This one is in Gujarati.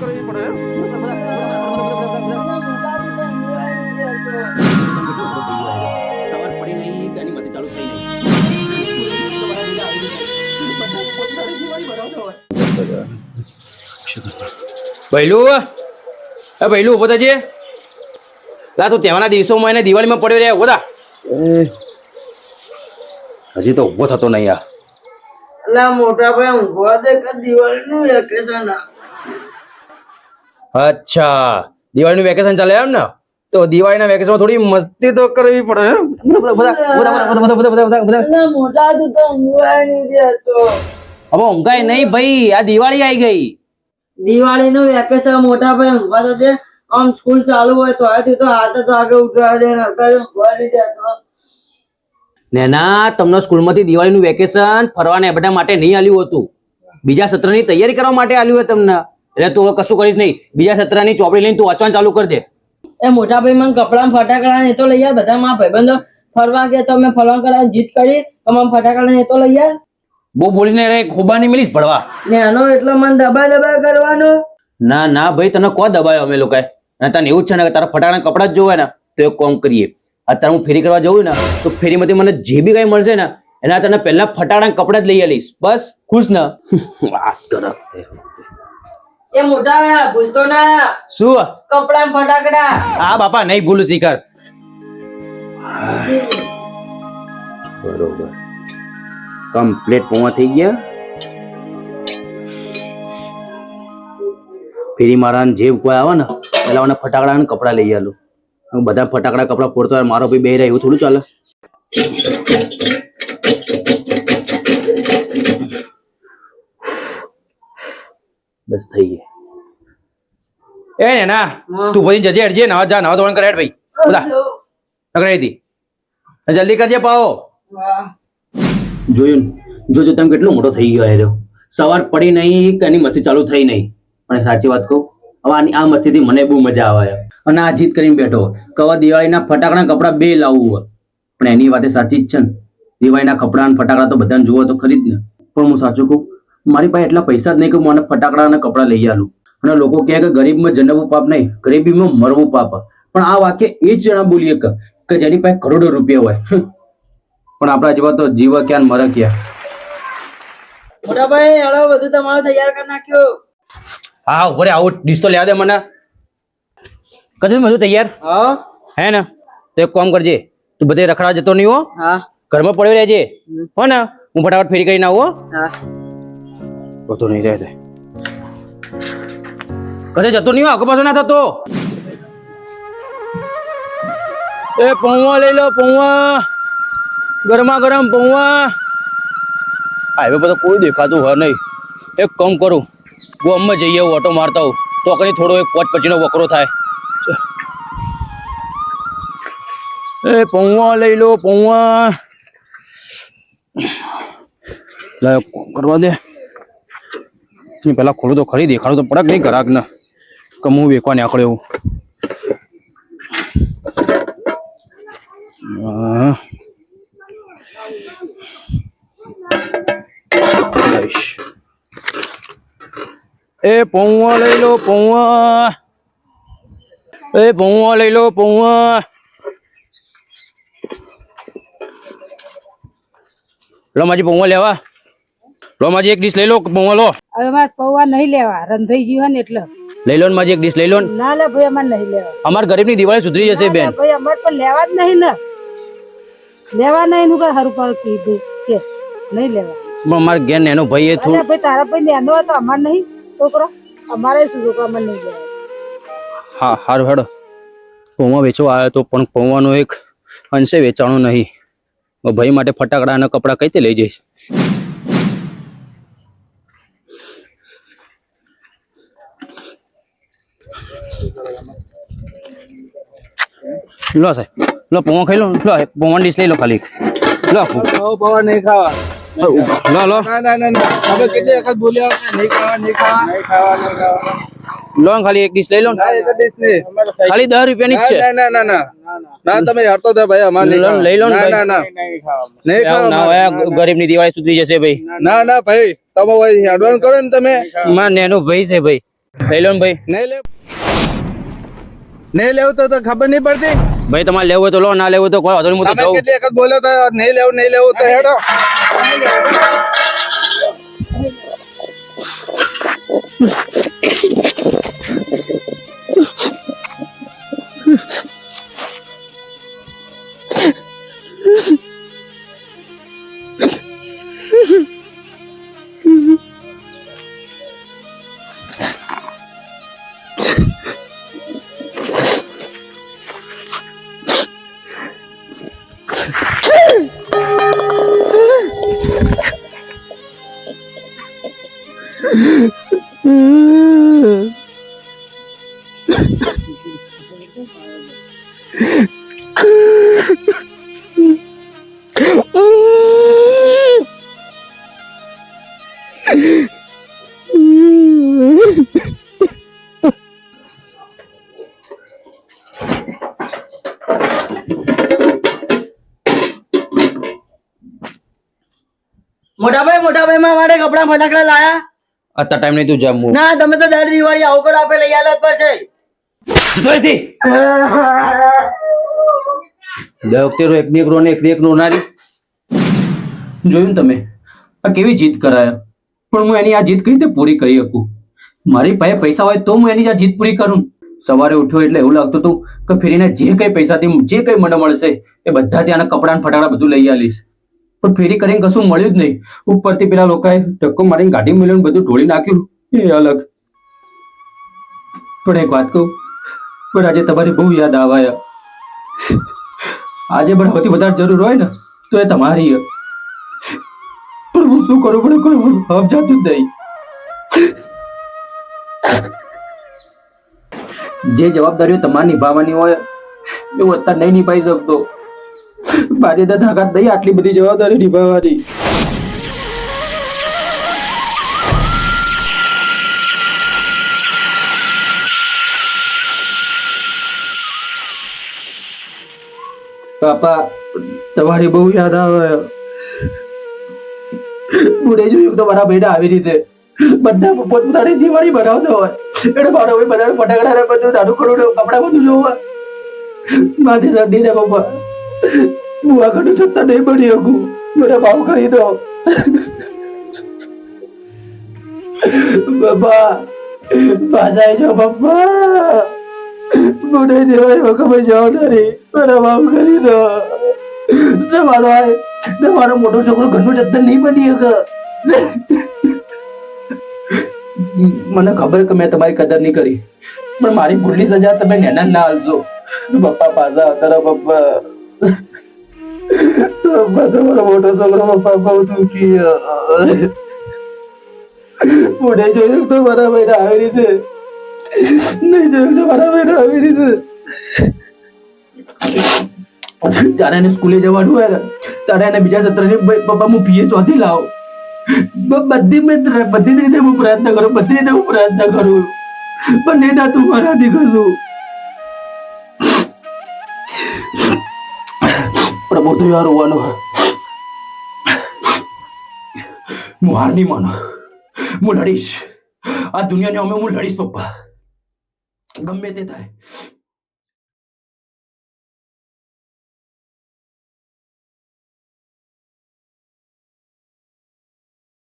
કરવી પડે. સવાર પડી નહીં કે એની બધી ચાલુ થઈ નહીં. ભૈલું એ ભૈલું ઉભો થજે. લા તું તહેવારના દિવસોમાં એને દિવાળીમાં પડ્યો રે. ઉભો થા. હજી તો ઉભો થતો નહીં. આ અલા મોટા ભાઈ ઊંઘવા દે કે દિવાળીનું વેકેશન અચ્છા દિવાળીનું વેકેશન ચાલે એમ ને? તો દિવાળીના વેકેશનમાં થોડી મસ્તી તો કરવી પડે. અલા મોટા તું તો ઊંઘવા નહીં દેતો. હવે ઊંઘાય નહીં ભાઈ, આ દિવાળી આવી ગઈ. દિવાળીનું વેકેશન મોટા ભાઈ ઊંઘવા તો દે. આમ સ્કૂલ ચાલુ હોય તો આથી તો હાથ તો આગળ ઉઠવા દે ને અત્યારે ઊંઘવા નહીં દેતો. નેના તમને સ્કૂલમાંથી દિવાળીનું વેકેશન ફરવાના બધા માટે નહીં આલ્યું હતું, બીજા સત્રની તૈયારી કરવા માટે આલ્યું હોય તમને. એટલે તું હવે કશું કરીશ નહીં. બીજા સત્રની ચોપડી લઈને તું વાંચવાનું ચાલુ કરી દે. એ મોટા ભાઈ મને કપડા ફટાકડા ને તો લઈ યાર. બધા મારા ભાઈબંધો ફરવા ગયા તો અમે ફરવા કરવા જીત કરી તો મને ફટાકડા ને તો લઈ યાર. બહુ બોલીને રે ખોબા નહીં મિલીશ ભરવા. ને એનો એટલો મને દબા કરવાનો. ના ના ભાઈ તને કોઈ દબાયો અમે લોકોએ? અને તને એવું જ છે ને કે તારા ફટાકડા કપડા જ જોવે ને તો એક કામ કરીએ. અત્યારે હું ફેરી કરવા જવું ને તો ફેરીમાંથી મને જે બી કઈ મળશે ને એના તને પહેલા ફટાકડા કપડા જ લઈ આલીશ. બસ ખુશ ને? વાત કર. એ મોટા ભૂલતો ના. શું? કપડા ફટાકડા. હા બાપા નહીં ભૂલું શીખર. બરોબર કમ્પ્લીટ પૂવા થઈ ગયા. ફેરી મારા જે કોઈ આવે ને પેલા મને ફટાકડા ને કપડા લઈ આલું. બધા ફટાકડા કપડા ફોડતો હોય મારો ભાઈ બે રહે એવું થોડું ચાલે. બસ થઈ ગયા. એ ના તું પછી જજે અડજે નાવા જા નાવા ધોરણ કરે ભાઈ. બધા નકરાઈ હતી જલ્દી કરજે પાવો. જોયું જોજો તમે કેટલો મોટો થઈ ગયો રહ્યો. સવાર પડી નહીં કે એની મસ્તી ચાલુ થઈ નહીં. પણ સાચી વાત કહું હવે આ મસ્તીથી મને બહુ મજા આવે. અને આ જીત કરીને બેઠો કવા દિવાળીના ફટાકડા કપડા બે લાવવું. પણ એની વાત સાચી જ છે ને. દિવાળીના કપડા અને ફટાકડા તો બધાને જોવો તો ખરી જ ને. પણ હું સાચું કહું મારી પાસે એટલા પૈસા જ નહીં કે મને ફટાકડા અને કપડા લઈ આલું. અને લોકો કહે કે ગરીબમાં જન્મવું પાપ નહીં, ગરીબીમાં મરવું પાપ. પણ આ વાક્ય એ જ જણા બોલીએ કે જેની પાસે કરોડો રૂપિયા હોય. પણ આપણા જેવા તો જીવ ક્યાં મરે ક્યાં. મોટા ભાઈ હળો બધું તમારું તૈયાર કરી નાખ્યો. હા ઉભો રે આવું ડીશ તો લેવા દે મને. કદમ બધું તૈયાર? હા હે ને તો એક કામ કરજે તું બધે રખડા જતો નહીં હો. હા ઘરમાં પડ્યો રહેજે હો ને. હું ફટાફટ ફેરી કરીને આવું. હા બધો નહીં રહે કદે જતો નહીં આગળ પાછો ના થતો. એ પૌવા લઈ લો પૌવા, ગરમા ગરમ પૌવા. હાઈવે પર તો કોઈ દેખાતું હોય નહીં. એક કામ કરું ગોમમાં જઈએ ઓટો મારતા હોઉં તો કઈ થોડો એક પોચ પછીનો વકરો થાય. એ પૌવા લઈ લો પૌવા. લાય કરવા દે પેલા ખોલું તો ખરી દેખાડું તો પડક નહીં ઘરાક ને કે હું વેકવા નીકળ્યો એવું. એ પૌવા લઈ લો પૌવા. એ પૌવા લઈ લો પૌવા. લો માજી પૌવા લેવા. લો માજી એક ડીશ લઈ લો પૌવા લો. હવે મારે પૌવા નહીં લેવા રંધાઈ જીવન એટલે લઈ લો ને માજી એક ડીશ લઈ લો. ના લે ભાઈ અમારે નહીં લેવા. અમાર ગરીબની દિવાળી સુધરી જશે બેન. ભાઈ અમારે પણ લેવા જ નહીં ને. લેવા નહીં નું કઈ સારું પર કીધું કે નહીં લેવા. પણ અમારે ઘેર નેનો ભાઈ એ થોડું. ભાઈ તારા ભાઈ નેનો હતો અમારે નહીં છોકરો. અમારે શું છોકરો અમારે નહીં લેવા. હા હારું હેડો. પૌવા વેચવા આવ્યો તો પણ પૌવાનું એક અંશે વેચાણું નહીં. ભાઈ માટે ફટાકડા અને કપડા કઈ રીતે લઈ જઈશ. લો સાહેબ લો પૌવા ખાઈ લો. લો પૌવા ડીશ લઈ લો ખાલી. લો પૌવા નહીં ખાવા. લો લો ના હવે કેટલી વખત બોલ્યા નહીં ખાવા. લો ખાલી એક ડીશ લઈ લો. ખાલી 10 રૂપિયાની જ છે. ના તમે હરતો થા ભાઈ અમાર લઈ લો ને ના નહીં ખાવા. ગરીબની દિવાળી સુધરી જશે ભાઈ. ના ભાઈ તમે એડવાન્સ કરો ને તમે. માં નેનો ભાઈ છે ભાઈ લઈ લો ને ભાઈ. નહીં લે, નહીં લેવું તો ખબર નહીં પડતી. ભાઈ તમારે લેવું હોય તો લો, ના લેવું હોય તો કોઈ વાંધો નહીં, હું તો તમે જાઉં. કેટલી વખત બોલ્યો તો નહીં લેવું તો હેડો. મોટા ભાઈ મારા માટે કપડા ફટાકડા લાયા? અત્યારે ટાઈમ નહીં, તું જા. હું ના, તમે તો દર દિવાળી આવું કરો, આપણે લઈ આલો જ પડશે. દર વખતે એકની એક રો ને એકની એક રોનારી. જોયું ને તમે આ કેવી જીત કરાય, પણ હું એની આ જીત કઈ રીતે પૂરી કરી શકું? મારી પાસે પૈસા હોય તો હું એની આ જીત પૂરી કરું. સવારે ઉઠ્યો એટલે એવું લાગતું હતું કે ફેરીને જે કઈ પૈસાથી જે કઈ મને મળશે એ બધા ત્યાંના કપડા ને ફટાકડા બધું લઈ આલીશ, પણ ફેરી કરીને કશું મળ્યું જ નહીં. ઉપરથી પેલા લોકોએ ધક્કો મારીને ગાડી મેળવીને બધું ઢોળી નાખ્યું, એ અલગ. પણ એક વાત કહું, પણ આજે તમારી બહુ યાદ આવે. આજે પણ સૌથી વધારે જરૂર હોય ને તો એ તમારી. પણ હું શું કરું, પણ કોઈ સમજાતું જ નહીં. જે જવાબદારીઓ તમારે નિભાવવાની હોય એવું અત્યારે નહીં નિભાવી શકતો. મારી તો તાકાત નહીં આટલી બધી જવાબદારી નિભાવવાની. પાપા તમારી બહુ યાદ આવે. હું જોયું તો મારા ભાઈને આવી રીતે બધા પોતપોતાની દિવાળી બનાવતો હોય એટલે મારો ભાઈ બધા ફટાકડા ને બધું નાનું ખડું કપડા બધું જોવા માથે શરદી ને પપ્પા હું આ ઘણું છતાં નહીં બની શકું. મને ભાવ કરી દો પપ્પા, પાછા આવી જાઓ પપ્પા. મોટે જેવાય વખત જવાબદારી મને ભાવ કરી દો. તમારો મોટો છોકરો ઘરનું જતન નહીં બની શકે. મને ખબર કે મેં તમારી કદર નહીં કરી, પણ મારી ભૂલની સજા તમે નેના ના હાલશો. પપ્પા પાછા હતા. પપ્પા તમારો મોટો છોકરો પપ્પા બહુ દુઃખી. મોઢે જોયું તો મારા બેટા આવી રીતે, નહીં જોયું તો મારા બેટા આવી રીતે. ત્યારે એને સ્કૂલે જવાનું હોય ને ત્યારે એને બીજા સત્રની પપ્પા હું પીએ ચોથી લાવ. બધી રીતે હું પ્રયત્ન કરું, પણ નહીં થતું મારાથી કશું. પણ બધું યાર હોવાનું. હું હાર નહીં માનો, હું લડીશ. આ દુનિયાને અમે હું લડીશ પપ્પા, ગમે તે થાય.